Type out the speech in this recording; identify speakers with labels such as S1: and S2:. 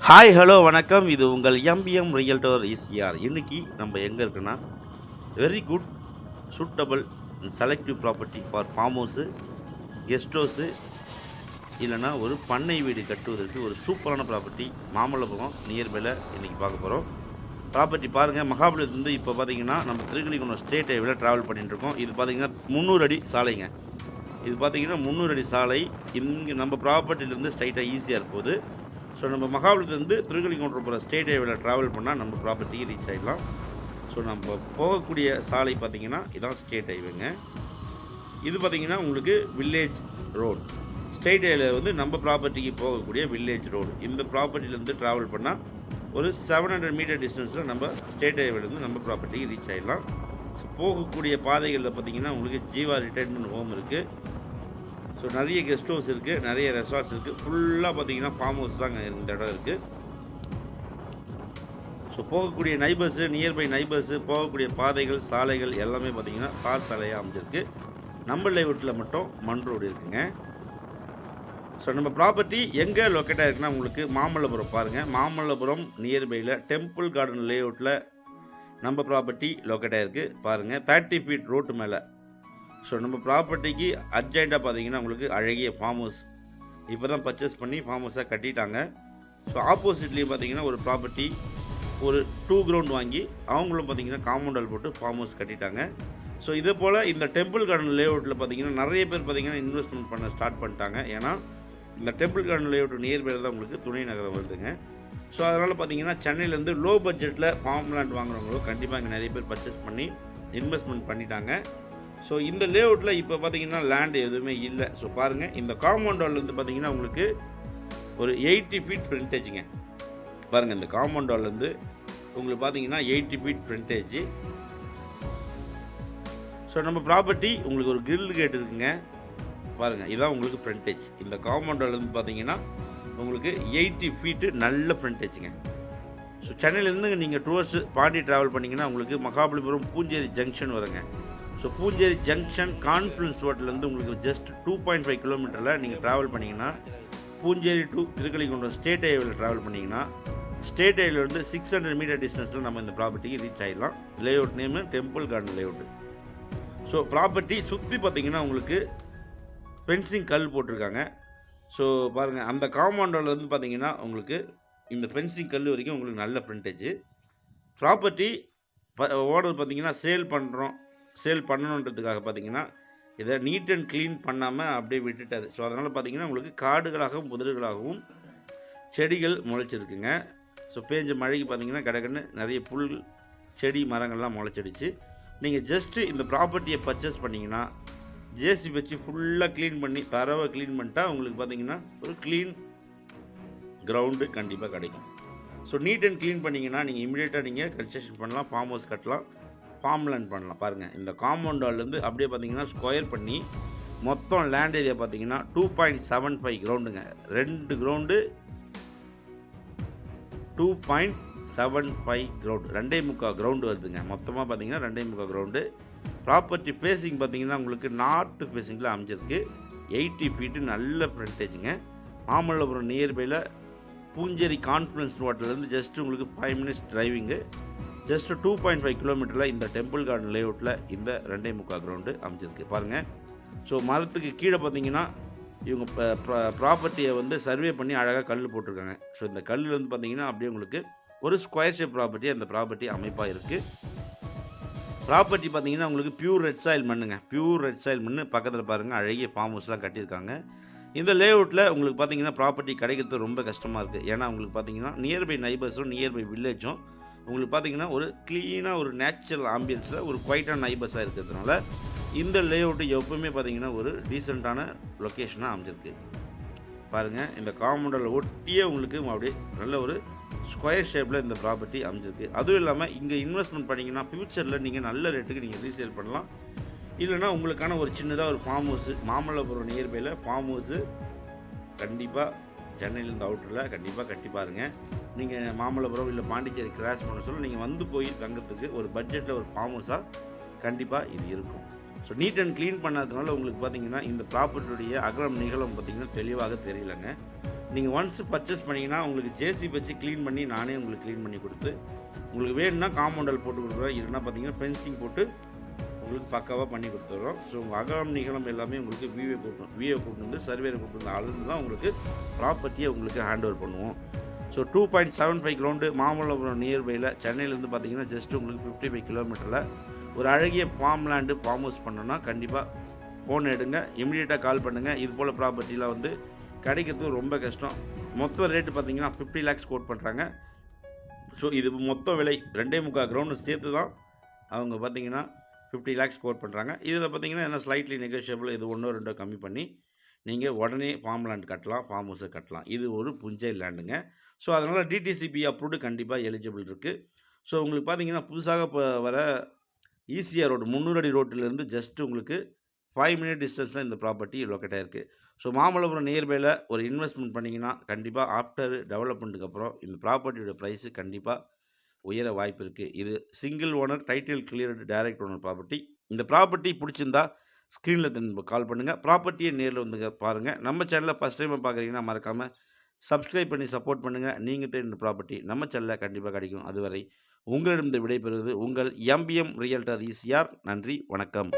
S1: Hi hello வணக்கம். இது உங்கள் எம்பிஎம் ரியல்டர் ஈசிஆர். இன்றைக்கி நம்ம எங்கே இருக்குன்னா, very good suitable selective property for form house, guest house, இல்லைனா ஒரு பண்ணை வீடு கட்டுவதற்கு ஒரு சூப்பரான ப்ராப்பர்ட்டி மாமல்லபுரம் நியர்பையில் இன்றைக்கி பார்க்க போகிறோம். ப்ராப்பர்ட்டி பாருங்கள், மகாபலிபுரத்துலேருந்து இப்போ பார்த்தீங்கன்னா நம்ம திருக்கணிக்குளம் ஸ்டேட் ஹைவேல ட்ராவல் பண்ணிட்டுருக்கோம். இது பார்த்திங்கன்னா 300 அடி சாலைங்க. இது பார்த்திங்கன்னா 300 அடி சாலை. இங்கே நம்ம ப்ராப்பர்ட்டிலேருந்து ஸ்ட்ரைட்டாக ஈஸியாக போகுது. ஸோ நம்ம மகாபலிபுரத்துலேருந்து திருக்கணிக்குளம் போகிற ஸ்டேட் ஹைவேல ட்ராவல் பண்ணால் நம்ம ப்ராப்பர்ட்டிக்கு ரீச் ஆகிடலாம். ஸோ நம்ம போகக்கூடிய சாலை பார்த்திங்கன்னா இதான் ஸ்டேட் ஹைவேங்க. இது பார்த்திங்கன்னா உங்களுக்கு வில்லேஜ் ரோடு. ஸ்டேட் ஹைவேல வந்து நம்ம ப்ராப்பர்ட்டிக்கு போகக்கூடிய வில்லேஜ் ரோடு. இந்த ப்ராப்பர்ட்டிலேருந்து ட்ராவல் பண்ணால் ஒரு 700 மீட்டர் டிஸ்டன்ஸில் நம்ம ஸ்டேட் ஹைவேலேருந்து நம்ம ப்ராப்பர்ட்டிக்கு ரீச் ஆகிடலாம். ஸோ போகக்கூடிய பாதைகளில் பார்த்திங்கன்னா உங்களுக்கு ஜீவா ரிட்டைர்மெண்ட் ஹோம் இருக்குது. ஸோ நிறைய கெஸ்ட் ஹவுஸ் இருக்குது, நிறைய ரெசார்ட்ஸ் இருக்குது. ஃபுல்லாக பார்த்தீங்கன்னா ஃபார்ம் ஹவுஸ் தாங்க இந்த இடம் இருக்குது. ஸோ போகக்கூடிய நைபர்ஸு, நியர்பை நைபர்ஸு, போகக்கூடிய பாதைகள், சாலைகள் எல்லாமே பார்த்திங்கன்னா தார் சாலையாக அமைஞ்சிருக்கு. நம்ம லேஅவுட்டில் மட்டும் மண் ரோடு இருக்குங்க. ஸோ நம்ம ப்ராப்பர்ட்டி எங்கே லொக்கேட் ஆகிருக்குன்னா உங்களுக்கு மாமல்லபுரம் பாருங்கள். மாமல்லபுரம் நியர்பையில் டெம்பிள் கார்டன் லேஅவுட்டில் நம்ம ப்ராப்பர்ட்டி லொக்கேட் ஆகிருக்கு பாருங்கள். 30 ஃபீட் ரோட்டு மேலே. ஸோ நம்ம ப்ராப்பர்ட்டிக்கு அட்ஜாயிண்டாக பார்த்தீங்கன்னா உங்களுக்கு அழகிய ஃபார்ம் ஹவுஸ் இப்போ தான் பர்ச்சேஸ் பண்ணி ஃபார்ம் ஹவுஸாக கட்டிட்டாங்க. ஸோ ஆப்போசிட்லேயும் பார்த்தீங்கன்னா ஒரு ப்ராப்பர்ட்டி ஒரு 2 கிரவுண்ட் வாங்கி அவங்களும் பார்த்தீங்கன்னா காம்பவுண்ட் வால் போட்டு ஃபார்ம் ஹவுஸ் கட்டிட்டாங்க. ஸோ இதே போல் இந்த டெம்பிள் கார்டன் லேஅவுட்டில் பார்த்தீங்கன்னா நிறைய பேர் பார்த்தீங்கன்னா இன்வெஸ்ட்மெண்ட் பண்ண ஸ்டார்ட் பண்ணிட்டாங்க. ஏன்னா இந்த டெம்பிள் கார்டன் லேஅவுட் நியர்பையில் தான் உங்களுக்கு துணை நகரம் வருதுங்க. ஸோ அதனால் பார்த்தீங்கன்னா சென்னையிலேருந்து லோ பட்ஜெட்டில் ஃபார்ம் லேண்ட் வாங்குறவங்களும் கண்டிப்பாக இங்கே நிறைய பேர் பர்ச்சேஸ் பண்ணி இன்வெஸ்ட்மெண்ட் பண்ணிட்டாங்க. ஸோ இந்த லேஅவுட்டில் இப்போ பார்த்தீங்கன்னா லேண்டு எதுவுமே இல்லை. ஸோ பாருங்கள், இந்த காம்பவுண்ட் வால்லேருந்து பார்த்தீங்கன்னா உங்களுக்கு ஒரு 80 ஃபீட் ஃப்ரண்டேஜுங்க. பாருங்கள், இந்த காம்பவுண்ட் வால்லேருந்து உங்களுக்கு பார்த்தீங்கன்னா 80 ஃபீட் ஃப்ரண்டேஜ். ஸோ நம்ம ப்ராப்பர்ட்டி உங்களுக்கு ஒரு கிரில் கேட் இருக்குங்க. பாருங்கள், இதுதான் உங்களுக்கு ஃப்ரண்டேஜ். இந்த காம்பவுண்ட் வால்லேருந்து பார்த்தீங்கன்னா உங்களுக்கு 80 ஃபீட்டு நல்ல ஃப்ரண்டேஜுங்க. ஸோ சென்னையிலேருந்து நீங்கள் டுவர்ஸ் பாண்டி ட்ராவல் பண்ணிங்கன்னா உங்களுக்கு மகாபலிபுரம் பூஞ்சேரி ஜங்ஷன் வருங்க. ஸோ பூஞ்சேரி ஜங்ஷன் கான்ஃபரன்ஸ் ரோட்லேருந்து உங்களுக்கு ஜஸ்ட் 2.5 கிலோமீட்டரில் நீங்கள் ட்ராவல் பண்ணிங்கன்னா பூஞ்சேரி டு திருக்கணிக்குளம் ஸ்டேட் ஹைவேல ட்ராவல் பண்ணிங்கன்னா ஸ்டேட் ஹைவேலேருந்து 600 மீட்டர் டிஸ்டன்ஸில் நம்ம இந்த ப்ராப்பர்ட்டிக்கு ரீச் ஆகிடலாம். Layout name temple garden layout. So property சுற்றி பார்த்திங்கன்னா உங்களுக்கு ஃபென்சிங் கல் போட்டிருக்காங்க. ஸோ பாருங்கள், அந்த காம்பவுண்டில் பார்த்திங்கன்னா உங்களுக்கு இந்த ஃபென்சிங் கல் வரைக்கும் உங்களுக்கு நல்ல ஃப்ரண்டேஜ். ப்ராப்பர்ட்டி ஓனர் பார்த்திங்கன்னா சேல் பண்ணணுன்றதுக்காக பார்த்தீங்கன்னா இதை நீட் அண்ட் க்ளீன் பண்ணாமல் அப்படியே விட்டுட்டாரு. ஸோ அதனால் பார்த்தீங்கன்னா உங்களுக்கு காடுகளாகவும் புதர்களாகவும் செடிகள் முளைச்சிருக்குங்க. ஸோ பேஞ்ச மழைக்கு பார்த்தீங்கன்னா கடகன்னு நிறைய புல் செடி மரங்கள்லாம் முளைச்சிடுச்சு. நீங்கள் ஜஸ்ட்டு இந்த ப்ராப்பர்ட்டியை பர்ச்சேஸ் பண்ணிங்கன்னா ஜேசி வச்சு ஃபுல்லாக க்ளீன் பண்ணி தரவை க்ளீன் பண்ணிட்டா உங்களுக்கு பார்த்தீங்கன்னா ஒரு க்ளீன் கிரவுண்டு கண்டிப்பாக கிடைக்கும். ஸோ நீட் அண்ட் க்ளீன் பண்ணிங்கன்னா நீங்கள் இமீடியட்டாக நீங்கள் கன்ஸ்ட்ரக்ஷன் பண்ணலாம், ஃபார்ம் ஹவுஸ் கட்டலாம், ஃபார்ம் லேண்ட் பண்ணலாம். பாருங்கள், இந்த காம்பவுண்ட் வால்லேருந்து அப்படியே பார்த்தீங்கன்னா ஸ்கொயர் பண்ணி மொத்தம் லேண்ட் ஏரியா பார்த்தீங்கன்னா 2.75 கிரவுண்டுங்க. 2 கிரவுண்டு 2.75 கிரவுண்டு, 2.25 கிரவுண்டு வருதுங்க. மொத்தமாக பார்த்தீங்கன்னா 2.25 கிரவுண்டு. ப்ராப்பர்ட்டி ஃபேஸிங் பார்த்தீங்கன்னா உங்களுக்கு நார்த் ஃபேஸிங்கில் அமைஞ்சிருக்கு. 80 ஃபீட்டு நல்ல ஃப்ரண்டேஜுங்க. மாமல்லபுரம் நியர்பையில் பூஞ்சேரி கான்ஃபரன்ஸ் ரோட்லேருந்து ஜஸ்ட் உங்களுக்கு 5 மினிட்ஸ் டிரைவிங்கு. ஜஸ்ட் 2.5 கிலோமீட்டரில் இந்த டெம்பிள் கார்டன் லேஅவுட்டில் இந்த 2.25 கிரவுண்டு அமைச்சிருக்கு பாருங்கள். ஸோ மரத்துக்கு கீழே பார்த்தீங்கன்னா இவங்க ப்ராப்பர்ட்டியை வந்து சர்வே பண்ணி அழகாக கல் போட்டிருக்காங்க. ஸோ இந்த கல்லுலேருந்து பார்த்தீங்கன்னா அப்படியே உங்களுக்கு ஒரு ஸ்கொயர் ஷேப் ப்ராப்பர்ட்டி அந்த ப்ராப்பர்ட்டி அமைப்பாக இருக்குது. ப்ராப்பர்ட்டி பார்த்தீங்கன்னா உங்களுக்கு பியூர் ரெட் சாயில் மண்ணுங்க. பியூர் ரெட் சாயில் மண். பக்கத்தில் பாருங்கள் அழகிய ஃபார்ம் ஹவுஸ்லாம் கட்டியிருக்காங்க. இந்த லேஅவுட்டில் உங்களுக்கு பார்த்தீங்கன்னா ப்ராப்பர்ட்டி கிடைக்கிறது ரொம்ப கஷ்டமாக இருக்குது. ஏன்னா உங்களுக்கு பார்த்தீங்கன்னா நியர்பை நைபர்ஸும் நியர்பை வில்லேஜும் உங்களுக்கு பார்த்தீங்கன்னா ஒரு க்ளீனாக ஒரு நேச்சுரல் ஆம்பியன்ஸில் ஒரு குவைட்டான நைபர்ஸாக இருக்கிறதுனால இந்த லேஅவுட்டு எப்பவுமே பார்த்தீங்கன்னா ஒரு டீசெண்டான லொக்கேஷனாக அமைஞ்சிருக்கு. பாருங்கள், இந்த காம்பவுண்டில் ஒட்டியே உங்களுக்கு அப்படியே நல்ல ஒரு ஸ்கொயர் ஷேப்பில் இந்த ப்ராப்பர்ட்டி அமைஞ்சிருக்கு. அதுவும் இல்லாமல் இங்கே இன்வெஸ்ட்மெண்ட் பண்ணிங்கன்னா ஃப்யூச்சரில் நீங்கள் நல்ல ரேட்டுக்கு நீங்கள் ரீசேல் பண்ணலாம். இல்லைனா உங்களுக்கான ஒரு சின்னதாக ஒரு ஃபார்ம் ஹவுஸு மாமல்லபுரம் நியர்பையில் ஃபார்ம் ஹவுஸு கண்டிப்பாக சென்னையிலேருந்து அவுட்டரில் கண்டிப்பாக கட்டி பாருங்கள். நீங்கள் மாமல்லபுரம் இல்லை பாண்டிச்சேரி கிராஸ் பண்ண சொல்ல நீங்கள் வந்து போய் தங்கிறதுக்கு ஒரு பட்ஜெட்டில் ஒரு ஃபார்ம் ஹவுஸாக கண்டிப்பாக இது இருக்கும். ஸோ நீட் அண்ட் க்ளீன் பண்ணாததுனால உங்களுக்கு பார்த்தீங்கன்னா இந்த ப்ராப்பர்ட்டியுடைய அகலம் நிகழும் பார்த்திங்கன்னா தெளிவாக தெரியலைங்க. நீங்கள் ஒன்ஸ் பர்ச்சேஸ் பண்ணிங்கன்னா உங்களுக்கு ஜேசிபி வச்சு க்ளீன் பண்ணி நானே உங்களுக்கு க்ளீன் பண்ணி கொடுத்து உங்களுக்கு வேணும்னா காம்பவுண்டல் போட்டு கொடுக்குறோம். இல்லைன்னா பார்த்தீங்கன்னா ஃபென்சிங் போட்டு உங்களுக்கு பக்காவாக பண்ணி கொடுத்துட்றோம். ஸோ உங்கள் அகலம் நிகழம் எல்லாமே உங்களுக்கு விஏ கூட்டு வந்து சர்வேரை கூட்டு வந்து அளந்து தான் உங்களுக்கு ப்ராப்பர்ட்டியை உங்களுக்கு ஹேண்ட் ஓவர் பண்ணுவோம். ஸோ 2.75 கிரவுண்டு மாமல்லபுரம் நியர்பையில் சென்னையிலேருந்து பார்த்தீங்கன்னா ஜஸ்ட் உங்களுக்கு 55 கிலோமீட்டரில் ஒரு அழகிய ஃபார்ம் லேண்டு ஃபார்ம் ஹவுஸ் பண்ணோன்னா கண்டிப்பாக ஃபோன் எடுங்க, இமீடியட்டாக கால் பண்ணுங்கள். இது போல் ப்ராப்பர்ட்டிலாம் வந்து கிடைக்கிறதுக்கு ரொம்ப கஷ்டம். மொத்த ரேட்டு பார்த்தீங்கன்னா 50 lakhs கோட் பண்ணுறாங்க. ஸோ இது மொத்த விலை 2.25 கிரவுண்டு சேர்த்து தான் அவங்க பார்த்தீங்கன்னா 50 lakhs கோட் பண்ணுறாங்க. இதில் பார்த்தீங்கன்னா என்ன ஸ்லைட்லி நெகோஷியபிள், இது 1-2 கம்மி பண்ணி நீங்கள் உடனே ஃபார்ம் லேண்ட் கட்டலாம், ஃபார்ம் ஹவுஸை கட்டலாம். இது ஒரு புஞ்சை லேண்டுங்க. ஸோ அதனால் டிடிசிபி அப்ரூவ்டு கண்டிப்பாக எலிஜிபிள் இருக்குது. ஸோ உங்களுக்கு பார்த்தீங்கன்னா புதுசாக இப்போ வர ஈசிஆர் ரோடு 300 அடி ரோட்டிலேருந்து ஜஸ்ட் உங்களுக்கு 5 minute டிஸ்டன்ஸில் இந்த ப்ராப்பர்ட்டி லொக்கேட் ஆகிருக்கு. ஸோ மாமல்லபுரம் நியர்பையில் ஒரு இன்வெஸ்ட்மெண்ட் பண்ணிங்கன்னா கண்டிப்பாக ஆஃப்டர் டெவலப்மெண்ட்டுக்கு அப்புறம் இந்த ப்ராப்பர்ட்டியோட ப்ரைஸு கண்டிப்பாக உயர வாய்ப்பு இருக்குது. இது single owner title cleared direct owner property. இந்த ப்ராப்பர்ட்டி பிடிச்சிருந்தா ஸ்க்ரீனில் கால் பண்ணுங்கள், ப்ராப்பர்ட்டியை நேரில் வந்து பாருங்கள். நம்ம சேனலில் ஃபஸ்ட் டைம் பார்க்குறீங்கன்னா மறக்காமல் சப்ஸ்கிரைப் பண்ணி சப்போர்ட் பண்ணுங்கள். நீங்கள் தேடின ப்ராப்பர்ட்டி நம்ம சேனலில் கண்டிப்பாக கிடைக்கும். அதுவரை உங்களிடம் விடைபெறுவது உங்கள் எம்பிஎம் ரியல்டர் ஈசிஆர். நன்றி, வணக்கம்.